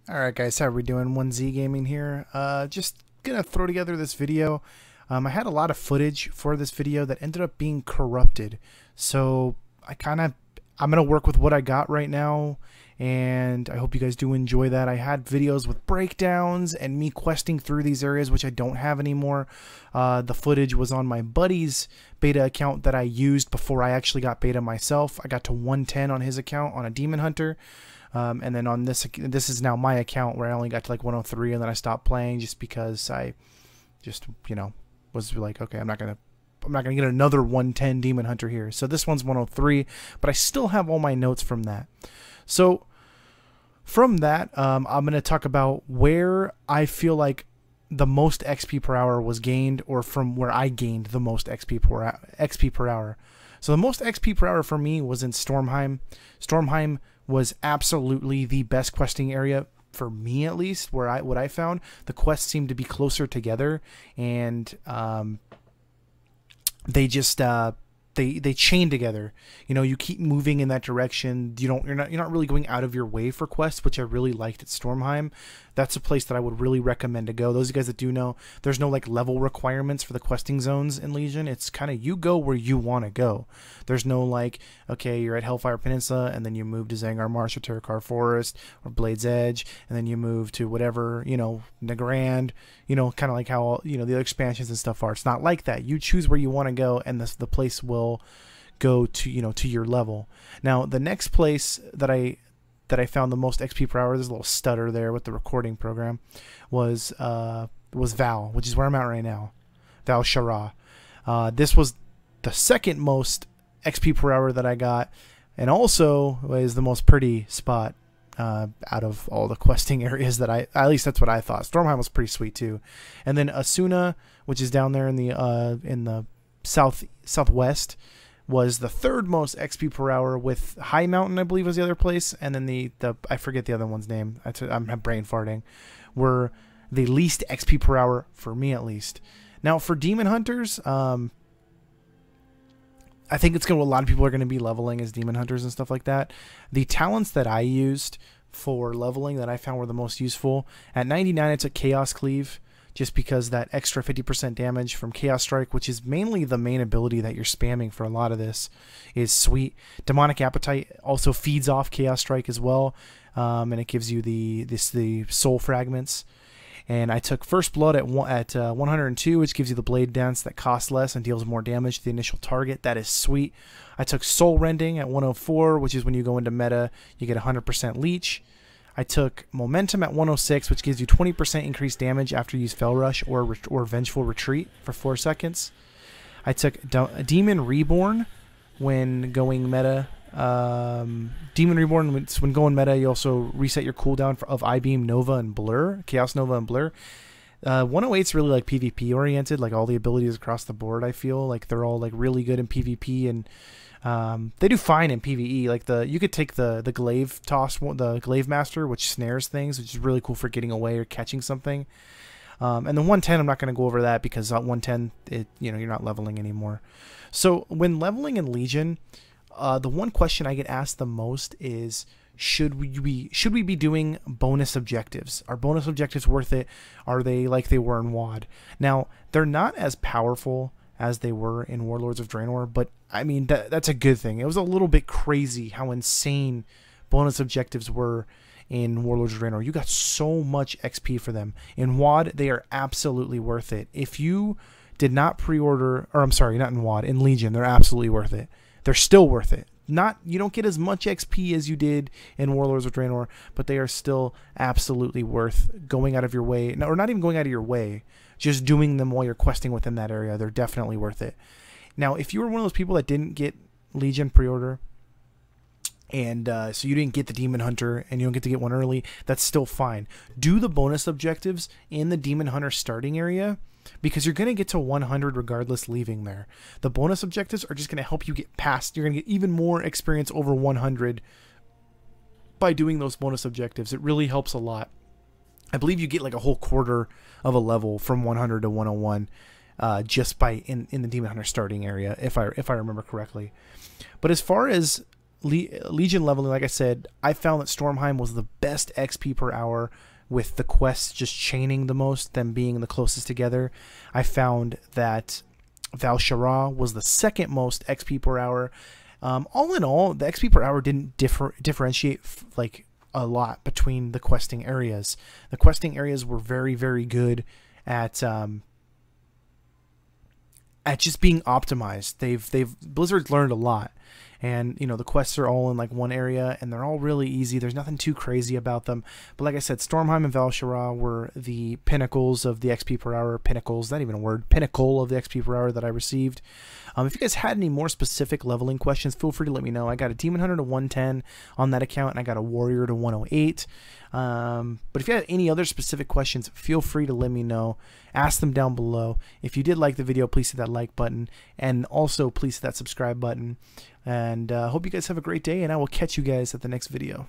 Alright guys, how are we doing? Wunzy Gaming here. Just gonna throw together this video. I had a lot of footage for this video that ended up being corrupted. So I'm gonna work with what I got right now, and I hope you guys do enjoy that. I had videos with breakdowns and me questing through these areas, which I don't have anymore. The footage was on my buddy's beta account that I used before I actually got beta myself. I got to 110 on his account on a Demon Hunter. And then on this is now my account where I only got to like 103, and then I stopped playing just because I just, was like, okay, I'm not gonna get another 110 Demon Hunter here. So this one's 103, but I still have all my notes from that. So from that, I'm gonna talk about where I feel like the most XP per hour was gained, or from where I gained the most XP per hour. So the most XP per hour for me was in Stormheim. Stormheim was absolutely the best questing area for me, at least, what I found. The quests seemed to be closer together, and they just they chain together. You keep moving in that direction. You're not really going out of your way for quests, which I really liked at Stormheim. That's a place that I would really recommend to go. Those of you guys that do know, there's no like level requirements for the questing zones in Legion. It's kind of you go where you want to go. There's no like, okay, you're at Hellfire Peninsula and then you move to Zangar Marsh or Terakar Forest or Blade's Edge, and then you move to whatever, Nagrand, kind of like how the other expansions and stuff are. It's not like that. You choose where you want to go, and the place will go to to your level. Now the next place that I found the most XP per hour, there's a little stutter there with the recording program, was Val, which is where I'm at right now. Val Shara. This was the second most XP per hour that I got, and also is the most pretty spot out of all the questing areas that at least that's what I thought. Stormheim was pretty sweet too. And then Asuna, which is down there in the southwest, was the third most XP per hour, with High Mountain, I believe, was the other place, and then the I forget the other one's name. I'm brain farting. Were the least XP per hour for me, at least. Now for Demon Hunters, I think a lot of people are gonna be leveling as Demon Hunters and stuff like that. The talents that I used for leveling that I found were the most useful. At 99, I took Chaos Cleave, just because that extra 50% damage from Chaos Strike, which is mainly the main ability that you're spamming for a lot of this, is sweet. Demonic Appetite also feeds off Chaos Strike as well, and it gives you the soul fragments. And I took First Blood at 102, which gives you the Blade Dance that costs less and deals more damage to the initial target. That is sweet. I took Soul Rending at 104, which is when you go into meta, you get 100% leech. I took Momentum at 106, which gives you 20% increased damage after you use Fell Rush or Vengeful Retreat for 4 seconds. I took Demon Reborn when going meta. Demon Reborn, when going meta, you also reset your cooldown of I-Beam, Nova, and Blur. Chaos Nova and Blur. 108's really like PvP oriented, like all the abilities across the board. I feel like they're all like really good in PvP, and they do fine in PvE. Like you could take the glaive toss, the glaive master, which snares things, which is really cool for getting away or catching something. And the 110, I'm not going to go over that because at 110, you're not leveling anymore. So when leveling in Legion, the one question I get asked the most is, should we be doing bonus objectives? Are bonus objectives worth it? Are they like they were in WoD? Now, they're not as powerful as they were in Warlords of Draenor, but I mean that's a good thing. It was a little bit crazy how insane bonus objectives were in Warlords of Draenor. You got so much XP for them. In WoD, they are absolutely worth it. If you did not pre-order, or I'm sorry, not in WoD, in Legion, they're absolutely worth it. They're still worth it. You don't get as much XP as you did in Warlords of Draenor, but they are still absolutely worth going out of your way, or not even going out of your way, just doing them while you're questing within that area. They're definitely worth it. Now, if you were one of those people that didn't get Legion pre-order, and so you didn't get the Demon Hunter and you don't get to get one early, that's still fine. Do the bonus objectives in the Demon Hunter starting area, because you're going to get to 100 regardless leaving there. The bonus objectives are just going to help you get past. You're going to get even more experience over 100 by doing those bonus objectives. It really helps a lot. I believe you get like a whole quarter of a level from 100 to 101 just by in the Demon Hunter starting area, if I remember correctly. But as far as Legion leveling, like I said, I found that Stormheim was the best XP per hour, with the quests just chaining the most, them being the closest together. I found that Val-Shara was the second most XP per hour. All in all, the XP per hour didn't differentiate like a lot between the questing areas. The questing areas were very, very good at just being optimized. Blizzard's learned a lot. And, you know, the quests are all in like one area, and they're all really easy. There's nothing too crazy about them. But like I said, Stormheim and Val-Shara were the pinnacles of the XP per hour. Pinnacles, not even a word. Pinnacle of the XP per hour that I received. If you guys had any more specific leveling questions, feel free to let me know. I got a Demon Hunter to 110 on that account, and I got a Warrior to 108. But if you have any other specific questions, feel free to let me know. Ask them down below. If you did like the video, please hit that like button, and also please hit that subscribe button. And hope you guys have a great day, and I will catch you guys at the next video.